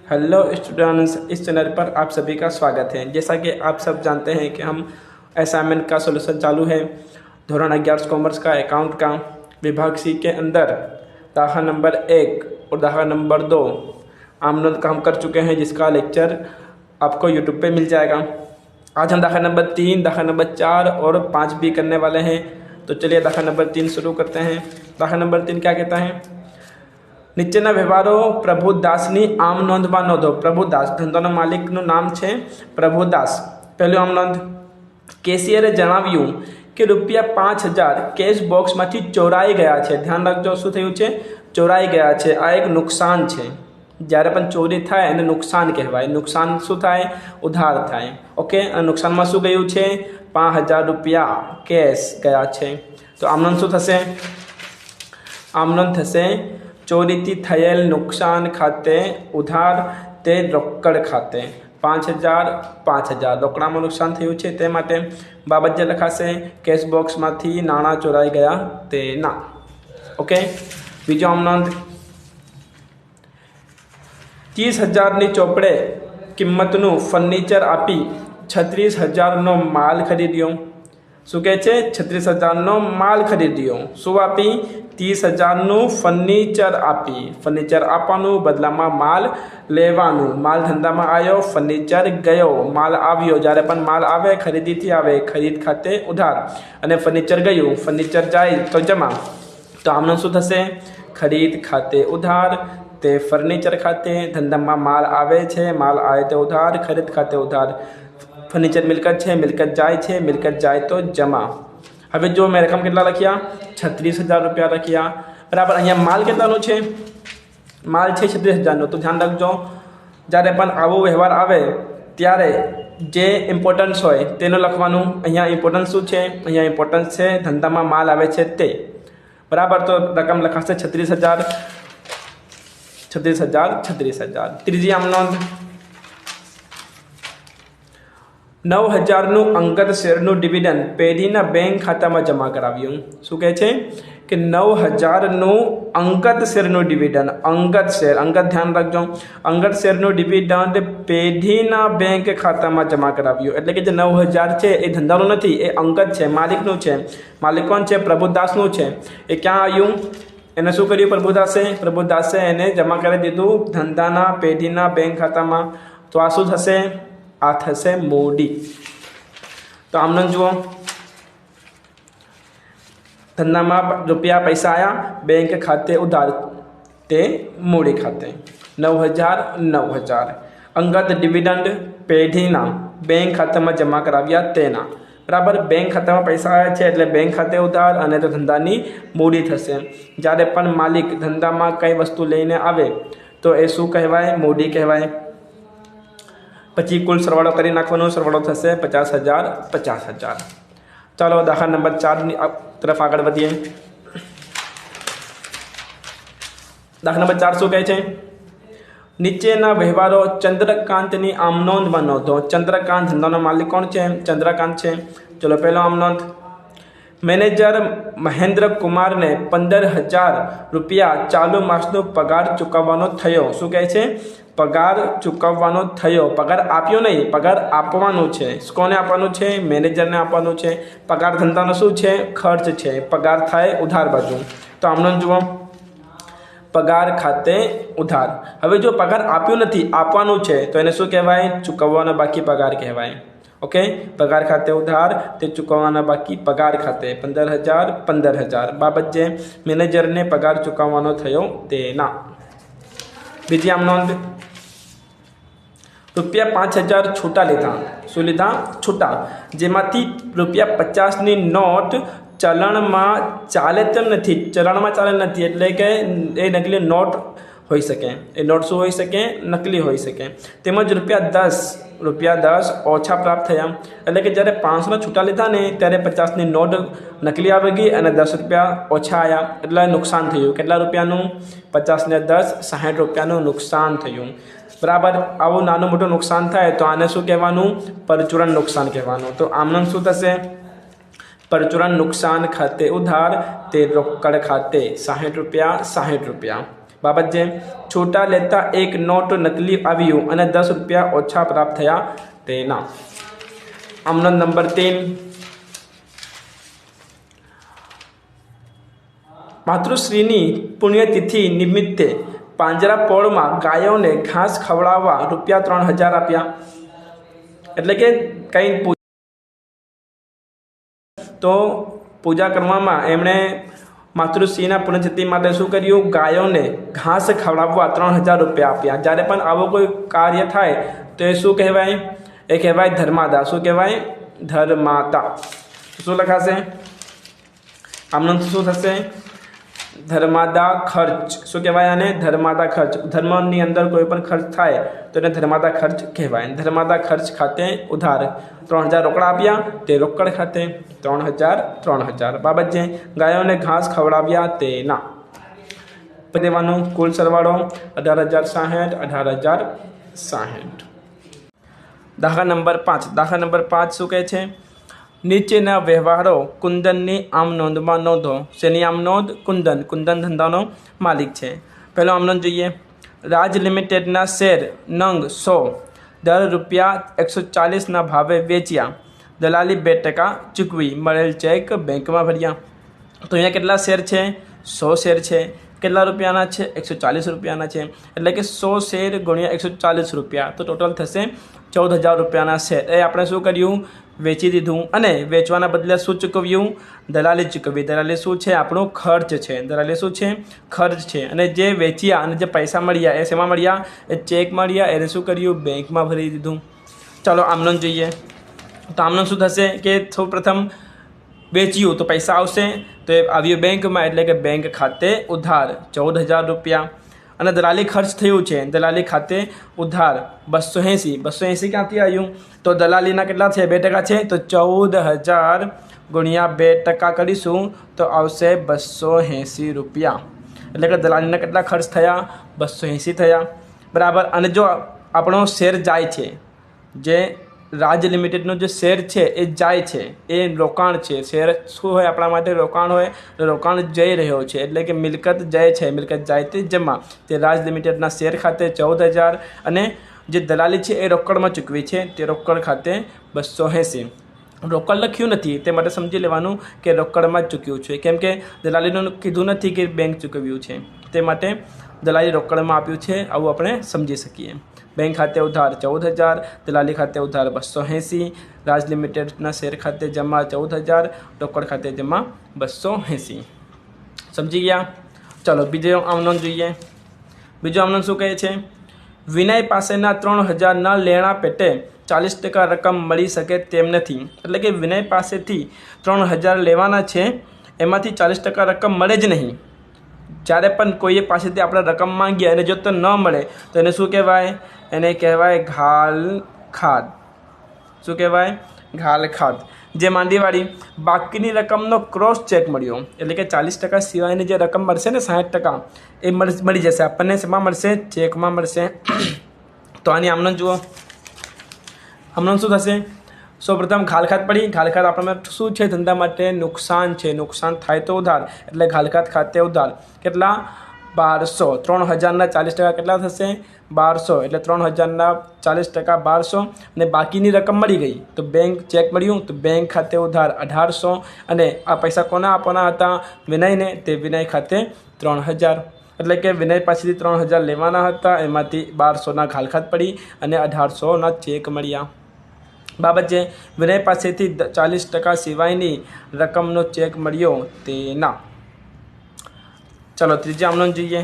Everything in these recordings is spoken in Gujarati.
हेलो स्टूडेंट्स, इस चैनल पर आप सभी का स्वागत है। जैसा कि आप सब जानते हैं कि हम असाइनमेंट का सॉल्यूशन चालू है धोरण 11 कॉमर्स का अकाउंट का विभाग सी के अंदर दाखला नंबर 1 और दाखला नंबर 2 आमनोद का हम कर चुके हैं, जिसका लेक्चर आपको यूट्यूब पे मिल जाएगा। आज हम दाखला नंबर 3, दाखला नंबर 4 और 5 भी करने वाले हैं। तो चलिए दाखला नंबर 3 शुरू करते हैं। दाखला नंबर 3 क्या कहता है? નીચેના વ્યવહારો પ્રભુદાસની આમ નોંધમાં નોંધો। પ્રભુદાસ ધંધાનો માલિકનું નામ છે પ્રભુદાસ। પહેલું આમ નોંધ, કેશિયરે જણાવ્યું કે રૂપિયા 5000 કેશ બોક્સમાંથી ચોરાઈ ગયા છે। ધ્યાન રાખજો, શું થયું છે? ચોરાઈ ગયા છે। આ એક નુકસાન છે। જ્યારે પણ ચોરી થાય એને નુકસાન કહેવાય। નુકસાન શું થાય? ઉધાર થાય। ઓકે, અને નુકસાનમાં શું ગયું છે? 5000 રૂપિયા કેશ ગયા છે। તો આમ નોંધ શું થશે? આમ નોંધ થશે ચોરીથી થયેલ નુકસાન ખાતે ઉધાર તે રોકડ ખાતે 5000 રોકડામાં નુકસાન થયું છે તે માટે બાબત જે લખાશે કેશ બોક્સમાંથી નાણાં ચોરાઈ ગયા તેના। ઓકે, બીજો આમ નોંધ, 30000ની ચોપડે કિંમતનું ફર્નિચર આપી 36000નો માલ ખરીદ્યો। શું કહે છે? 36000નો માલ ખરીદ્યો। શું આપી? 30000નું ફર્નિચર આપી। ફર્નિચર આપવાનું, બદલામાં માલ લેવાનું। માલ ધંધામાં આવ્યો, ફર્નિચર ગયો। માલ આવ્યો, જ્યારે પણ માલ આવે ખરીદીથી આવે, ખરીદ ખાતે ઉધાર, અને ફર્નિચર ગયું, ફર્નિચર જાય તો જમા। તો આમનું શું થશે? ખરીદ ખાતે ઉધાર તે ફર્નિચર ખાતે, ધંધામાં માલ આવે છે, માલ આવે તો ઉધાર, ખરીદ ખાતે ઉધાર, ફર્નિચર મિલકત છે, મિલકત જાય છે, મિલકત જાય તો જમા। હવે જો મેં રકમ કેટલા લખ્યા? 36000 રૂપિયા લખ્યા, બરાબર। અહીંયા માલ કેટલાનો છે? માલ છે 36000નો। તો ધ્યાન રાખજો, જ્યારે પણ આવો વ્યવહાર આવે ત્યારે જે ઇમ્પોર્ટન્સ હોય તેનું લખવાનું। અહીંયા ઇમ્પોર્ટન્સ શું છે? અહીંયા ઇમ્પોર્ટન્સ છે ધંધામાં માલ આવે છે તે, બરાબર। તો રકમ લખાશે 36000। ત્રીજી આમ નોંધ, 9000નું અંગત શેરનું ડિવિડન્ડ પેઢીના બેંક ખાતામાં જમા કરાવ્યું। શું કહે છે? કે 9000નું અંગત શેરનું ડિવિડન્ડ, અંગત શેર, અંગત ધ્યાન રાખજો, અંગત શેરનું ડિવિડન્ડ પેઢીના બેંક ખાતામાં જમા કરાવ્યું। એટલે કે જે 9000 છે એ ધંધાનું નથી, એ અંગત છે, માલિકનું છે। માલિક કોણ છે? પ્રભુદાસનું છે। એ ક્યાં આવ્યું? એને શું કર્યું પ્રભુદાસે એને જમા કરી દીધું ધંધાના પેઢીના બેંક ખાતામાં। તો આ શું થશે? આ થશે મૂડી। તો આમને જુઓ, ધંધામાં રૂપિયા પૈસા આવ્યા, બેંક ખાતે ઉધાર તે મૂડી ખાતે 9000। અંગત ડિવિડન્ડ પેઢીના બેંક ખાતામાં જમા કરાવ્યા તેના, બરાબર। બેંક ખાતામાં પૈસા આવ્યા છે એટલે બેંક ખાતે ઉધાર, અને તો ધંધાની મૂડી થશે। જ્યારે પણ માલિક ધંધામાં કઈ વસ્તુ લઈને આવે તો એ શું કહેવાય? મૂડી કહેવાય। પછી કુલ સરવાળો કરી નાખવાનો, સરવાળો થશે 50000। ચાલો દાખલા નંબર 4 તરફ આગળ વધીએ। દાખલા નંબર 4 શું કહે છે? નીચેના વ્યવહારો ચંદ્રકાંતની આમ નોંધમાં નોંધો। ચંદ્રકાંત ધંધાનો માલિક કોણ છે? ચંદ્રકાંત છે। ચલો પહેલો આમ નોંધ, મેનેજર મહેન્દ્ર કુમારને 15000 રૂપિયા ચાલુ માસનો પગાર ચૂકવવાનો થયો। શું કહે છે? પગાર ચૂકવવાનો થયો। પગાર આપ્યો નહીં, પગાર આપવાનું છે। કોને આપવાનું છે? મેનેજરને આપવાનું છે। પગાર ધંધાનો શું છે? ખર્ચ છે। પગાર થાય ઉધાર બાજુ। તો આમનો જુઓ, પગાર ખાતે ઉધાર। હવે જો પગાર આપ્યું નથી, આપવાનું છે, તો એને શું કહેવાય? ચૂકવવાનો બાકી પગાર કહેવાય। ઓકે, પગાર ખાતે ઉધાર તે ચૂકવવાના બાકી પગાર ખાતે 15000 બાબત જે મેનેજરને પગાર ચૂકવવાનો થયો તેના। બીજી આમ નોંધ, રૂપિયા 5000 છૂટા લીધા। શું લીધા? છૂટા, જેમાંથી રૂપિયા 50ની નોટ ચલણમાં ચાલે તેમ નથી। ચલણમાં ચાલે નથી એટલે કે એ નકલી નોટ હોઈ શકે। એ નોટ શું હોઈ શકે? નકલી હોઈ શકે। તેમજ રૂપિયા 10 ઓછા પ્રાપ્ત થયા। એટલે કે જ્યારે 500ના છૂટા લીધા ને ત્યારે 50ની નોટ નકલી આવી ગઈ અને 10 રૂપિયા ઓછા આવ્યા, એટલે નુકસાન થયું। કેટલા રૂપિયાનું? 50 ને 10 60 રૂપિયાનું નુકસાન થયું, બરાબર। આવું નાનું મોટું નુકસાન થાય તો આને શું કહેવાનું? પરચુરણ નુકસાન કહેવાનું। તો આમનું શું થશે? પરચુરણ નુકસાન ખાતે ઉધાર તે રોકડ ખાતે 60 રૂપિયા। बाबत जे छूटा लेता एक नोट नकली आव्યું અને 10 રૂપિયા ઓછા પ્રાપ્ત થયા તેના। આમનો નંબર 3 માતૃશ્રીની પુણ્યતિથિ નિમિત્તે પાંજરાપોળમાં ગાયોને ઘાસ ખવડાવવા રૂપિયા 3000 આપ્યા। એટલે કે કંઈ તો પૂજા કરવામાં એમણે માતૃશ્રીના પુણ્યતિથિ માટે શું કર્યું? ગાયોને ઘાસ ખવડાવવા 3000 રૂપિયા આપ્યા। જ્યારે પણ આવો કોઈ કાર્ય થાય તો એ શું કહેવાય? એ કહેવાય ધર્માદા। શું કહેવાય? ધર્માદા। શું લખાશે? આમનો શું થશે? ધર્માદા ખર્ચ। શું કહેવાય આને? ધર્માદા ખર્ચ। ધર્મની અંદર કોઈ પણ ખર્ચ થાય તો એને ધર્માદા ખર્ચ કહેવાય। ધર્માદા ખર્ચ ખાતે ઉધાર 3000 રોકડા આપ્યા, તે રોકડ ખાતે 3000 બાબત જે ગાયોને ઘાસ ખવડાવ્યા તેના દેવાનું કુલ સરવાળો 18060 18060। દાખલા નંબર 5 દાખલા નંબર 5 શું કહે છે? નીચેના વ્યવહારો કુંદનની આમ નોંધમાં નોંધો। શેની આમ નોંધ? કુંદન। કુંદન ધંધાનો માલિક છે। પહેલો આમ નોંધ જોઈએ। રાજ લિમિટેડના શેર નંગ 100 દર રૂપિયા 140ના ભાવે વેચ્યા। દલાલી 2% ચૂકવી। મળેલ ચેક બેંકમાં ભર્યા। તો અહીંયા કેટલા શેર છે? 100 શેર છે। કેટલા રૂપિયાના છે? 140 રૂપિયાના છે। એટલે કે 100 શેર ગુણ્યા 140 રૂપિયા, તો ટોટલ થશે 14000 રૂપિયાના શેર। એ આપણે શું કર્યું? વેચી દીધું અને વેચવાના બદલે શું ચૂકવ્યું? દલાલી ચૂકવી। દલાલી શું છે? આપણું ખર્ચ છે। દલાલી શું છે? ખર્ચ છે। અને જે વેચ્યા અને જે પૈસા મળ્યા એ શેમાં મળ્યા? એ ચેક મળ્યા, એને શું કર્યું? બેંકમાં ભરી દીધું। ચાલો આમનો જોઈએ। તો આમનો શું થશે કે સૌપ્રથમ વેચ્યું તો પૈસા આવશે, તો એ આવ્યું બેંકમાં, એટલે કે બેંક ખાતે ઉધાર 14000 રૂપિયા। અને દલાલી ખર્ચ થયું છે, દલાલી ખાતે ઉધાર 280। 280 ક્યાંથી આવ્યું? તો દલાલીના કેટલા છે? 2% છે, તો 14000 ગુણ્યા 2% કરીશું તો આવશે 280 રૂપિયા। એટલે કે દલાલીના કેટલા ખર્ચ થયા? 280 થયા, બરાબર। અને જો આપણો શેર જાય છે, જે રાજ લિમિટેડનો જે શેર છે એ જાય છે, એ રોકાણ છે। શેર શું હોય? આપણા માટે રોકાણ હોય। તો રોકાણ જઈ રહ્યો છે, એટલે કે મિલકત જાય છે, મિલકત જાય તે જમા। તે રાજ લિમિટેડના શેર ખાતે 14000 અને જે દલાલી છે એ રોકડમાં ચૂકવી છે, તે રોકડ ખાતે 280। રોકડ લખ્યું નથી, તે માટે સમજી લેવાનું કે રોકડમાં જ ચૂક્યું છે, કેમ કે દલાલીનું કીધું નથી કે બેંક ચૂકવ્યું છે, તે માટે દલાલી રોકડમાં આપ્યું છે, આવું આપણે સમજી શકીએ। બેંક ખાતે ઉધાર 14000, દલાલી ખાતે ઉધાર 280, રાજ લિમિટેડના શેર ખાતે જમા 14000, રોકડ ખાતે જમા 280। સમજી ગયા? ચાલો બીજો આમનો જોઈએ। બીજો આમનો શું કહે છે? વિનય પાસેના 3000 ના લેણા પેટે 40% રકમ મળી શકે તેમ નથી। એટલે કે વિનય પાસેથી 3000 લેવાના છે, એમાંથી 40% રકમ મળે જ નહીં। જ્યારે પણ કોઈએ પાસેથી આપણે રકમ માંગીએ અને જો તો ન મળે તો એને શું કહેવાય? એને કહેવાય ઘાલ ખાત। શું કહેવાય? ઘાલ ખાત। જે માંડીવાળી બાકીની રકમનો ક્રોસ ચેક મળ્યો, એટલે કે 40% સિવાયની જે રકમ મળશે ને 60% એ મળી જશે આપણને। શેમાં મળશે? ચેકમાં મળશે। તો આની આમનો જુઓ। આમનો શું થશે? સૌપ્રથમ ઘાલખાત પડી। ઘાલખાત આપણા શું છે? ધંધા માટે નુકસાન છે। નુકસાન થાય તો ઉધાર, એટલે ઘાલખાત ખાતે ઉધાર કેટલા? 1200। 3000ના 40% કેટલા થશે? 1200। એટલે 3000ના 40% 1200 અને બાકીની રકમ મળી ગઈ તો બેંક ચેક મળ્યું, તો બેંક ખાતે ઉધાર 1800 અને આ પૈસા કોના આપવાના હતા? વિનયને। તે વિનય ખાતે 3000। એટલે કે વિનય પાસેથી 3000 લેવાના હતા, એમાંથી 1200ના ઘાલખાત પડી અને 1800ના ચેક મળ્યા। બાબત છે વિનય પાસેથી 40% સિવાયની રકમનો ચેક મળ્યો તેના। ચલો ત્રીજા આમનો જોઈએ।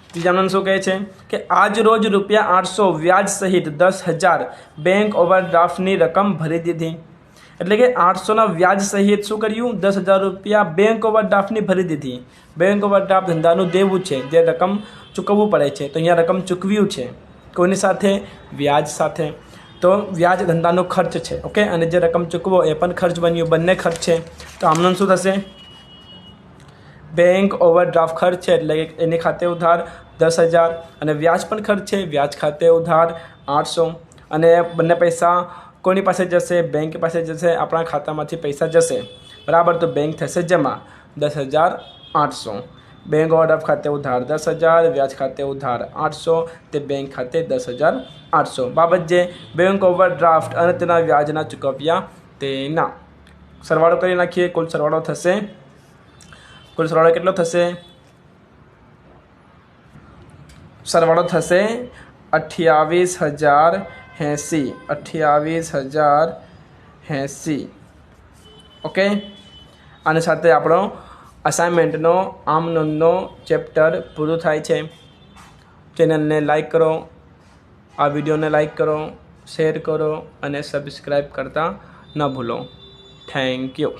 ત્રીજા આમનો શું કહે છે કે આજ રોજ રૂપિયા 800 વ્યાજ સહિત 10000 બેંક ઓવરડ્રાફ્ટની રકમ ભરી દીધી। એટલે કે 800ના વ્યાજ સહિત શું કર્યું? 10000 રૂપિયા બેંક ઓવરડ્રાફ્ટની ભરી દીધી। બેંક ઓવરડ્રાફ્ટ ધંધાનું દેવું છે, જે રકમ ચૂકવવું પડે છે, તો અહીંયા રકમ ચૂકવ્યું છે કોની સાથે? વ્યાજ સાથે। તો વ્યાજ ધંધાનો ખર્ચ છે, ઓકે। અને જે રકમ ચૂકવો એ પણ ખર્ચ બન્યું, બંને ખર્ચ છે। તો આમનો શું થશે? બેંક ઓવરડ્રાફ્ટ ખર્ચ છે, એટલે કે એની ખાતે ઉધાર 10000 અને વ્યાજ પણ ખર્ચ છે, વ્યાજ ખાતે ઉધાર 800 અને બંને પૈસા કોની પાસે જશે? બેંક પાસે જશે, આપણા ખાતામાંથી પૈસા જશે, બરાબર। તો બેંક થશે જમા 10800। બેંક ઓવરડ્રાફ્ટ ખાતે ઉધાર 10,000, વ્યાજ ખાતે ઉધાર 800 તે બેંક ખાતે 10,800. બાબત જે બેંક ઓવરડ્રાફ્ટ અને તેના વ્યાજના ચૂકવ્યા તેના સરવાળો કરી નાખીએ. કુલ સરવાળો કેટલો થશે? સરવાળો થશે 28,080. ઓકે, આની સાથે આપણો અસાઇનમેન્ટનો આમ નોંધનો ચેપ્ટર પૂરું થાય છે. ચેનલને લાઈક કરો, આ વિડીયોને લાઈક કરો, શેર કરો અને સબસ્ક્રાઈબ કરતા ન ભૂલો. Thank you.